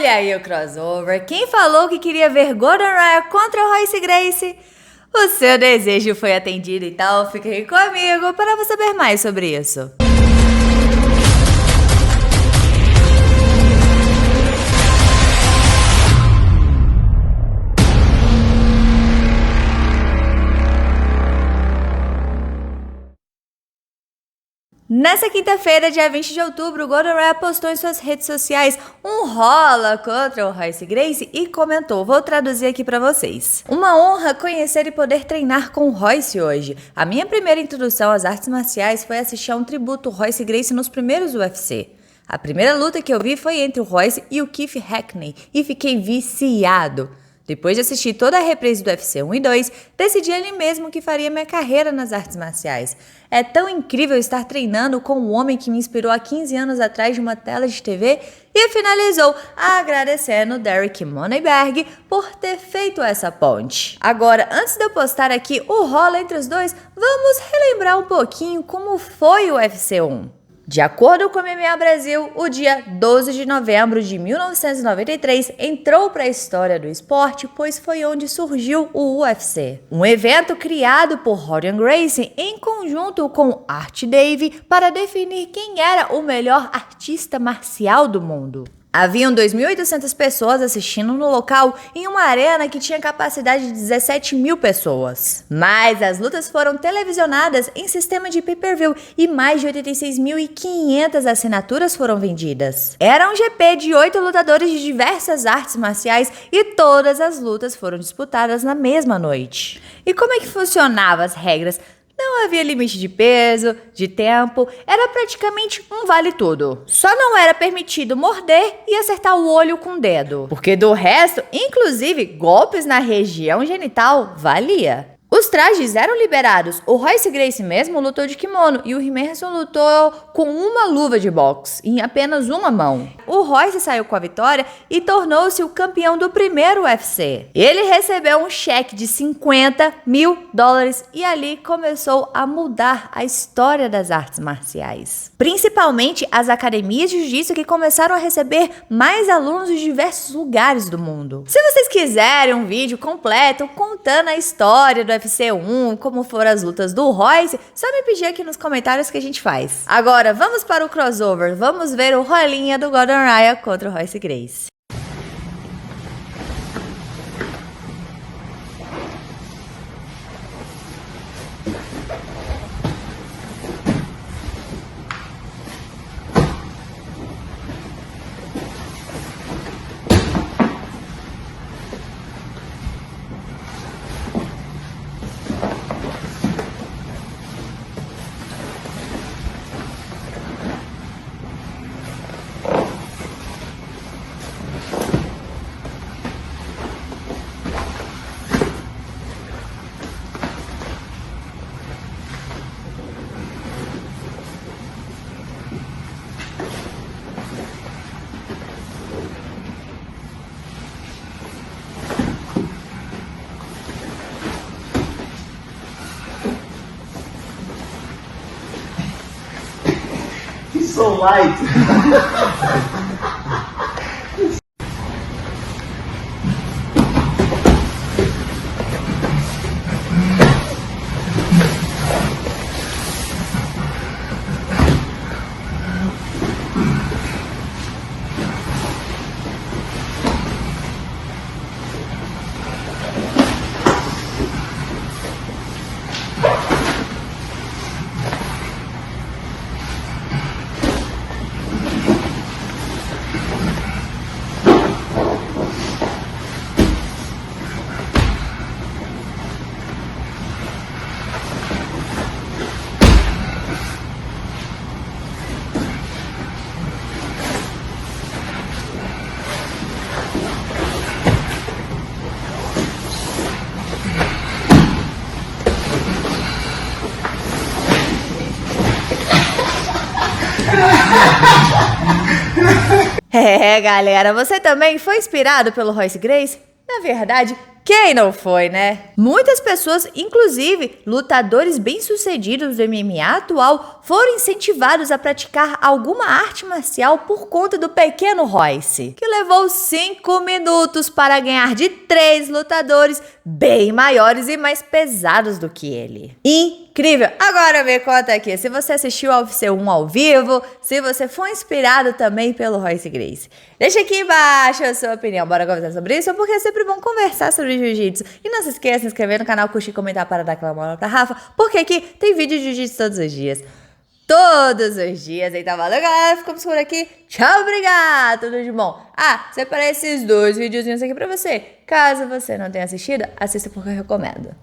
Olha aí o crossover. Quem falou que queria ver Gordon Raya contra Royce Gracie? O seu desejo foi atendido, então fique aí comigo para você saber mais sobre isso. Nessa quinta-feira, dia 20 de outubro, Gordon Raya postou em suas redes sociais um rola contra o Royce Gracie e comentou, vou traduzir aqui pra vocês. Uma honra conhecer e poder treinar com o Royce hoje. A minha primeira introdução às artes marciais foi assistir a um tributo ao Royce Gracie nos primeiros UFC. A primeira luta que eu vi foi entre o Royce e o Keith Hackney e fiquei viciado. Depois de assistir toda a reprise do UFC 1 e 2, decidi ali mesmo que faria minha carreira nas artes marciais. É tão incrível estar treinando com um homem que me inspirou há 15 anos atrás de uma tela de TV e finalizou agradecendo Derek Moneyberg por ter feito essa ponte. Agora, antes de eu postar aqui o rola entre os dois, vamos relembrar um pouquinho como foi o UFC 1. De acordo com o MMA Brasil, o dia 12 de novembro de 1993 entrou para a história do esporte, pois foi onde surgiu o UFC. Um evento criado por Rorion Gracie em conjunto com Art Davie para definir quem era o melhor artista marcial do mundo. Haviam 2.800 pessoas assistindo no local em uma arena que tinha capacidade de 17 mil pessoas. Mas as lutas foram televisionadas em sistema de pay-per-view e mais de 86.500 assinaturas foram vendidas. Era um GP de 8 lutadores de diversas artes marciais e todas as lutas foram disputadas na mesma noite. E como é que funcionavam as regras? Não havia limite de peso, de tempo, era praticamente um vale-tudo. Só não era permitido morder e acertar o olho com o dedo, porque do resto, inclusive golpes na região genital, valia. Os trajes eram liberados, o Royce Gracie mesmo lutou de kimono e o Emerson lutou com uma luva de boxe, em apenas uma mão. O Royce saiu com a vitória e tornou-se o campeão do primeiro UFC. Ele recebeu um cheque de $50 mil e ali começou a mudar a história das artes marciais. Principalmente as academias de jiu-jitsu que começaram a receber mais alunos de diversos lugares do mundo. Se vocês quiserem um vídeo completo contando a história do UFC 1, como foram as lutas do Royce, só me pedir aqui nos comentários que a gente faz. Agora, vamos para o crossover. Vamos ver o rolinha do Gordon Raya contra o Royce Gracie. So light. Galera, você também foi inspirado pelo Royce Gracie? Na verdade, Quem não foi, né? Muitas pessoas, inclusive lutadores bem-sucedidos do MMA atual, foram incentivados a praticar alguma arte marcial por conta do pequeno Royce, que levou 5 minutos para ganhar de 3 lutadores bem maiores e mais pesados do que ele. Incrível! Agora me conta aqui, se você assistiu ao UFC1 ao vivo, se você foi inspirado também pelo Royce Gracie. Deixa aqui embaixo a sua opinião. Bora conversar sobre isso, porque é sempre bom conversar sobre jiu-jitsu. E não se esqueça de se inscrever no canal, curtir e comentar para dar aquela moral pra Rafa, porque aqui tem vídeo de jiu-jitsu todos os dias. Todos os dias. Então, valeu, galera. Ficamos por aqui. Tchau, obrigado. Tudo de bom. Separei esses 2 videozinhos aqui pra você. Caso você não tenha assistido, assista porque eu recomendo.